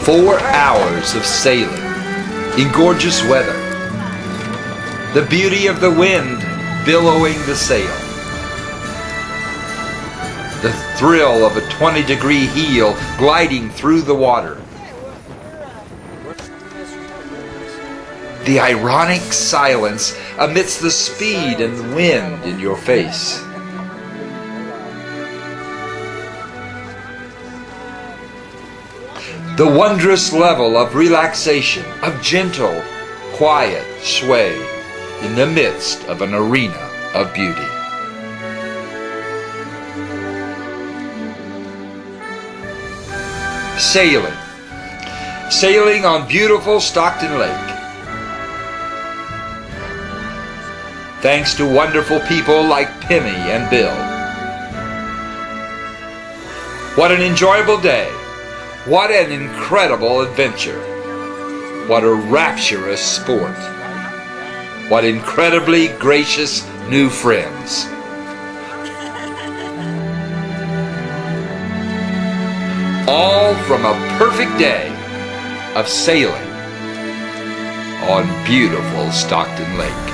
4 hours of sailing in gorgeous weather. The beauty of the wind billowing the sail. The thrill of a 20-degree heel gliding through the water. The ironic silence amidst the speed and wind in your face. The wondrous level of relaxation, of gentle, quiet sway in the midst of an arena of beauty. Sailing. Sailing on beautiful Stockton Lake. Thanks to wonderful people like Penny and Bill. What an enjoyable day. What an incredible adventure. What a rapturous sport. What incredibly gracious new friends. All from a perfect day of sailing on beautiful Stockton Lake.